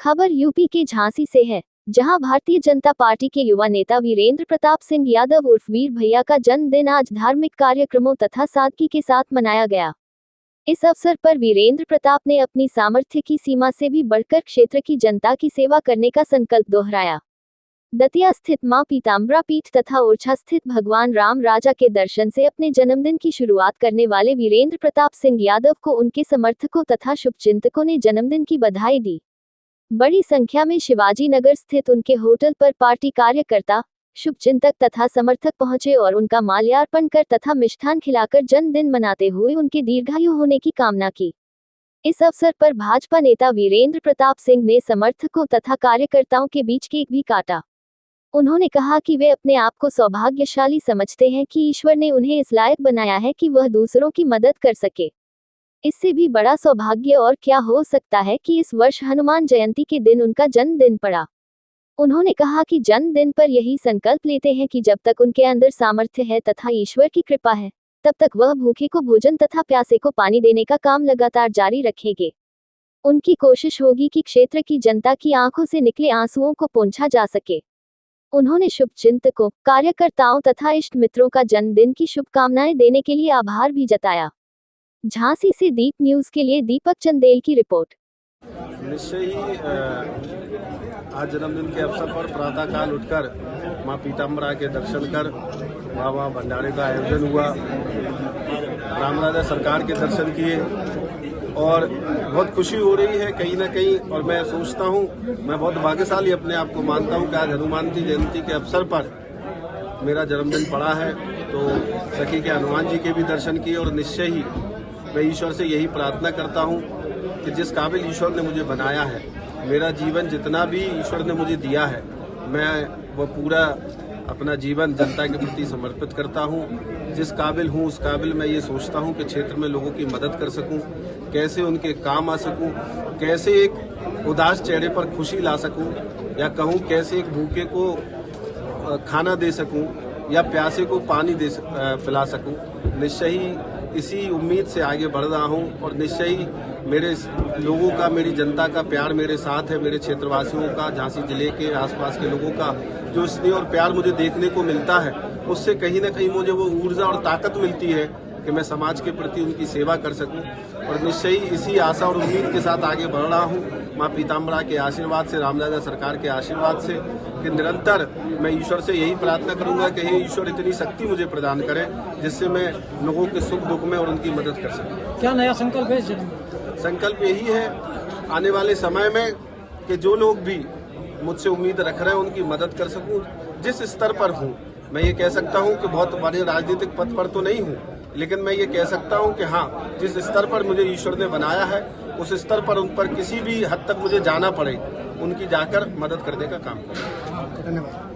खबर यूपी के झांसी से है, जहां भारतीय जनता पार्टी के युवा नेता वीरेंद्र प्रताप सिंह यादव उर्फ वीर भैया का जन्मदिन आज धार्मिक कार्यक्रमों तथा सादगी के साथ मनाया गया। इस अवसर पर वीरेंद्र प्रताप ने अपनी सामर्थ्य की सीमा से भी बढ़कर क्षेत्र की जनता की सेवा करने का संकल्प दोहराया। दतिया स्थित मां पीताम्बरा पीठ तथा ओरछा स्थित भगवान राम राजा के दर्शन से अपने जन्मदिन की शुरुआत करने वाले वीरेंद्र प्रताप सिंह यादव को उनके समर्थकों तथा शुभचिंतकों ने जन्मदिन की बधाई दी। बड़ी संख्या में शिवाजी नगर स्थित उनके होटल पर पार्टी कार्यकर्ता, शुभचिंतक तथा समर्थक पहुंचे और उनका माल्यार्पण कर तथा मिष्ठान खिलाकर जन्मदिन मनाते हुए उनके दीर्घायु होने की कामना की। इस अवसर पर भाजपा नेता वीरेंद्र प्रताप सिंह ने समर्थकों तथा कार्यकर्ताओं के बीच केक भी काटा। उन्होंने कहा कि वे अपने आप को सौभाग्यशाली समझते हैं कि ईश्वर ने उन्हें इस लायक बनाया है कि वह दूसरों की मदद कर सके। इससे भी बड़ा सौभाग्य और क्या हो सकता है कि इस वर्ष हनुमान जयंती के दिन उनका जन्मदिन पड़ा। उन्होंने कहा कि जन्मदिन पर यही संकल्प लेते हैं कि जब तक उनके अंदर सामर्थ्य है तथा ईश्वर की कृपा है, तब तक वह भूखे को भोजन तथा प्यासे को पानी देने का काम लगातार जारी रखेंगे। उनकी कोशिश होगी कि क्षेत्र की जनता की आंखों से निकले आंसुओं को पोंछा जा सके। उन्होंने शुभचिंतकों, कार्यकर्ताओं तथा इष्ट मित्रों का जन्मदिन की शुभकामनाएं देने के लिए आभार भी जताया। झांसी से दीप न्यूज के लिए दीपक चंदेल की रिपोर्ट। निश्चय ही आज जन्मदिन के अवसर पर प्रातःकाल उठकर मां पीताम्बरा के दर्शन कर बाबा भंडारे का आयोजन हुआ, राम राजा सरकार के दर्शन किए और बहुत खुशी हो रही है कहीं ना कहीं। और मैं सोचता हूं, मैं बहुत भाग्यशाली अपने आप को मानता हूं कि आज हनुमान जी जयंती के अवसर पर मेरा जन्मदिन पड़ा है। तो सखी के हनुमान जी के भी दर्शन किए और निश्चय ही मैं ईश्वर से यही प्रार्थना करता हूं कि जिस काबिल ईश्वर ने मुझे बनाया है, मेरा जीवन जितना भी ईश्वर ने मुझे दिया है, मैं वो पूरा अपना जीवन जनता के प्रति समर्पित करता हूं। जिस काबिल हूं उस काबिल मैं ये सोचता हूं कि क्षेत्र में लोगों की मदद कर सकूं, कैसे उनके काम आ सकूं, कैसे एक उदास चेहरे पर खुशी ला सकूं, या कहूं कैसे एक भूखे को खाना दे सकूं या प्यासे को पानी पिला सकूं। निश्चय ही इसी उम्मीद से आगे बढ़ रहा हूं और निश्चय ही मेरे लोगों का, मेरी जनता का प्यार मेरे साथ है। मेरे क्षेत्रवासियों का, झांसी जिले के आसपास के लोगों का जो स्नेह और प्यार मुझे देखने को मिलता है, उससे कहीं ना कहीं मुझे वो ऊर्जा और ताकत मिलती है कि मैं समाज के प्रति उनकी सेवा कर सकूं। और निश्चय ही इसी आशा और उम्मीद के साथ आगे बढ़ रहा हूं, मां पीताम्बरा के आशीर्वाद से, राम राजा सरकार के आशीर्वाद से, कि निरंतर मैं ईश्वर से यही प्रार्थना करूंगा कि हे ईश्वर इतनी शक्ति मुझे प्रदान करे जिससे मैं लोगों के सुख दुख में और उनकी मदद कर सकूं। क्या नया संकल्प है? संकल्प यही है आने वाले समय में कि जो लोग भी मुझसे उम्मीद रख रहे हैं उनकी मदद कर सकूं। जिस स्तर पर हूं, मैं ये कह सकता हूं कि बहुत बड़े राजनीतिक पद पर तो नहीं हूं, लेकिन मैं ये कह सकता हूं कि हाँ, जिस स्तर पर मुझे ईश्वर ने बनाया है उस स्तर पर उन पर किसी भी हद तक मुझे जाना पड़े, उनकी जाकर मदद करने का काम करूं। धन्यवाद।